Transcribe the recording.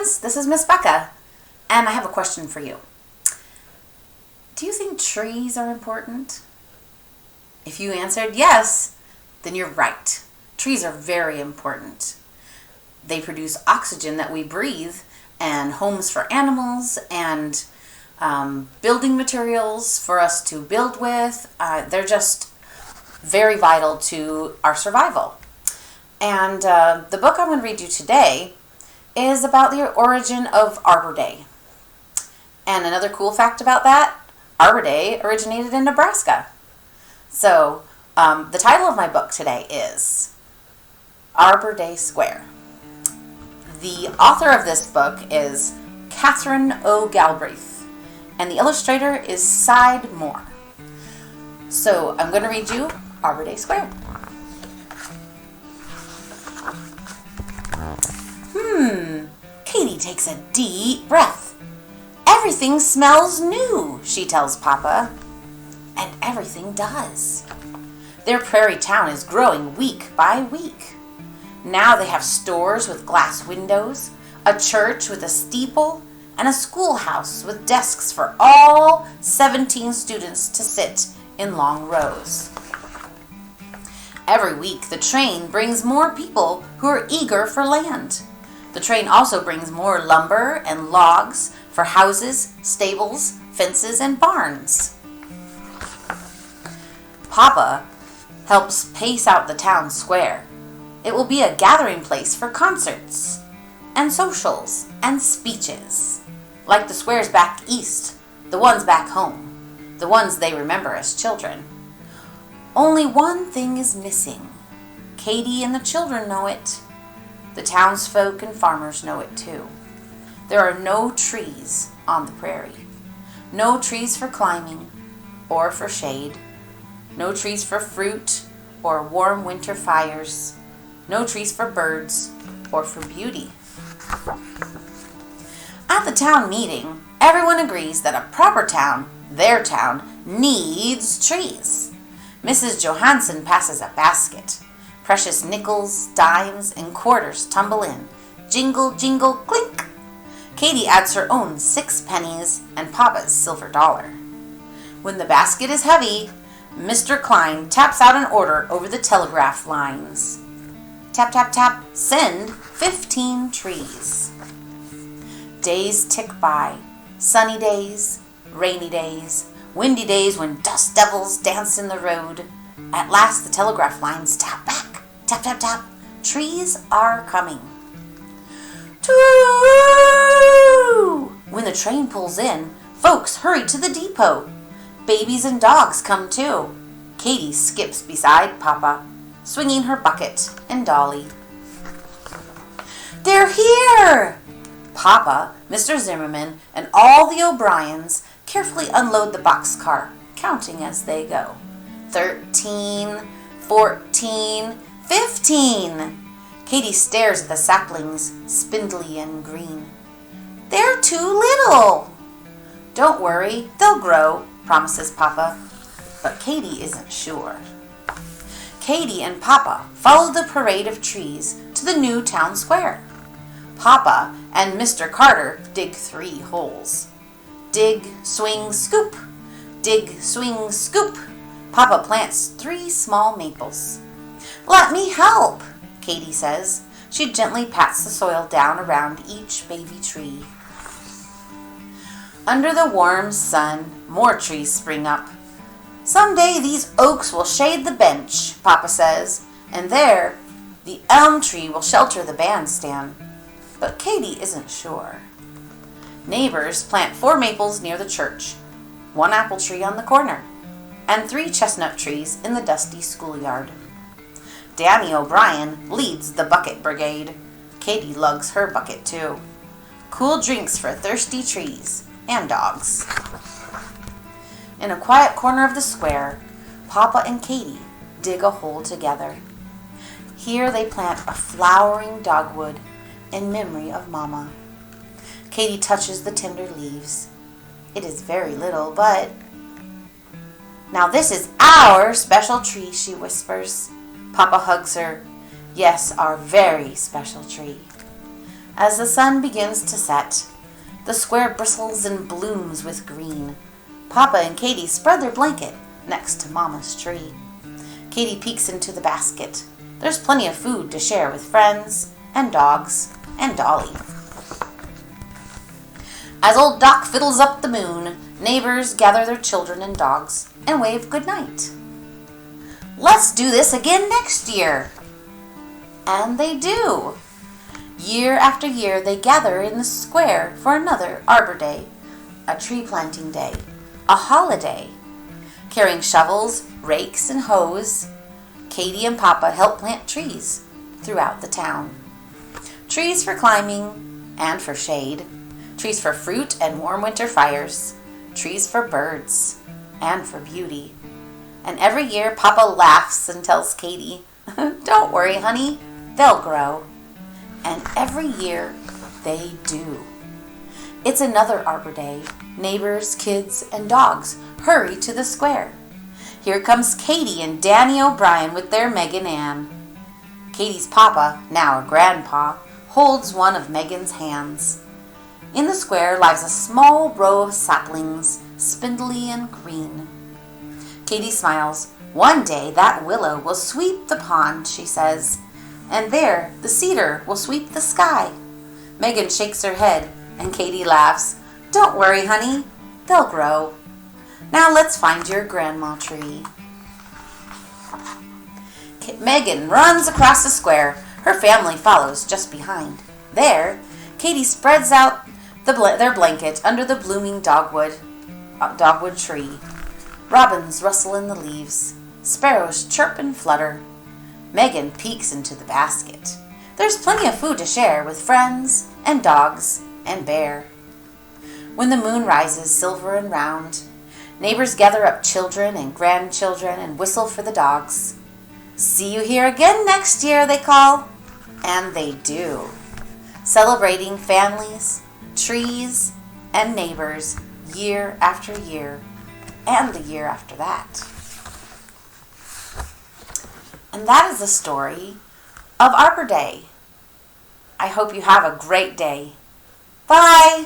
friends, this is Miss Becca, and I have a question for you. Do you think trees are important? If you answered yes, then you're right. Trees are very important. They produce oxygen that we breathe, and homes for animals, and building materials for us to build with. They're just very vital to our survival. And the book I'm going to read you today is about the origin of Arbor Day. And another cool fact about that, Arbor Day originated in Nebraska. So the title of my book today is Arbor Day Square. The author of this book is Kathryn Galbraith, and the illustrator is Side Moore. So I'm going to read you Arbor Day Square. Katie takes a deep breath. Everything smells new, she tells Papa. And everything does. Their prairie town is growing week by week. Now they have stores with glass windows, a church with a steeple, and a schoolhouse with desks for all 17 students to sit in long rows. Every week, the train brings more people who are eager for land. The train also brings more lumber and logs for houses, stables, fences, and barns. Papa helps pace out the town square. It will be a gathering place for concerts and socials and speeches, like the squares back east, the ones back home, the ones they remember as children. Only one thing is missing. Katie and the children know it. The townsfolk and farmers know it too. There are no trees on the prairie. No trees for climbing or for shade. No trees for fruit or warm winter fires. No trees for birds or for beauty. At the town meeting, everyone agrees that a proper town, their town, needs trees. Mrs. Johansson passes a basket. Precious nickels, dimes, and quarters tumble in. Jingle, jingle, clink. Katie adds her own 6 pennies and Papa's silver dollar. When the basket is heavy, Mr. Klein taps out an order over the telegraph lines. Tap, tap, tap, send 15 trees. Days tick by. Sunny days, rainy days, windy days when dust devils dance in the road. At last the telegraph lines tap back. Tap, tap, tap. Trees are coming. Toot! When the train pulls in, folks hurry to the depot. Babies and dogs come too. Katie skips beside Papa, swinging her bucket and dolly. They're here! Papa, Mr. Zimmerman, and all the O'Briens carefully unload the boxcar, counting as they go. 13, 14, 15. Katie stares at the saplings, spindly and green. They're too little. Don't worry, they'll grow, promises Papa. But Katie isn't sure. Katie and Papa follow the parade of trees to the new town square. Papa and Mr. Carter dig 3 holes. Dig, swing, scoop. Dig, swing, scoop. Papa plants 3 small maples. Let me help, Katie says. She gently pats the soil down around each baby tree. Under the warm sun, more trees spring up. Someday these oaks will shade the bench, Papa says, and there the elm tree will shelter the bandstand. But Katie isn't sure. Neighbors plant 4 maples near the church, 1 apple tree on the corner, and 3 chestnut trees in the dusty schoolyard. Danny O'Brien leads the bucket brigade. Katie lugs her bucket too. Cool drinks for thirsty trees and dogs. In a quiet corner of the square, Papa and Katie dig a hole together. Here they plant a flowering dogwood in memory of Mama. Katie touches the tender leaves. It is very little, but... Now this is our special tree, she whispers. Papa hugs her. Yes, our very special tree. As the sun begins to set, the square bristles and blooms with green. Papa and Katie spread their blanket next to Mama's tree. Katie peeks into the basket. There's plenty of food to share with friends and dogs and Dolly. As old Doc fiddles up the moon, neighbors gather their children and dogs and wave goodnight. Let's do this again next year. And they do. Year after year, they gather in the square for another Arbor Day, a tree planting day, a holiday. Carrying shovels, rakes, and hoes, Katie and Papa help plant trees throughout the town. Trees for climbing and for shade, trees for fruit and warm winter fires, trees for birds and for beauty. And every year, Papa laughs and tells Katie, "Don't worry, honey, they'll grow." And every year, they do. It's another Arbor Day. Neighbors, kids, and dogs hurry to the square. Here comes Katie and Danny O'Brien with their Megan Ann. Katie's papa, now a grandpa, holds one of Megan's hands. In the square lies a small row of saplings, spindly and green. Katie smiles. One day that willow will sweep the pond, she says, and there the cedar will sweep the sky. Megan shakes her head, and Katie laughs. "Don't worry, honey, they'll grow. Now let's find your grandma tree." Megan runs across the square. Her family follows just behind. There, Katie spreads out their blanket under the blooming dogwood tree. Robins rustle in the leaves. Sparrows chirp and flutter. Megan peeks into the basket. There's plenty of food to share with friends and dogs and bear. When the moon rises silver and round, neighbors gather up children and grandchildren and whistle for the dogs. "See you here again next year," they call. And they do. Celebrating families, trees, and neighbors year after year, and the year after that. And that is the story of Arbor Day. I hope you have a great day. Bye!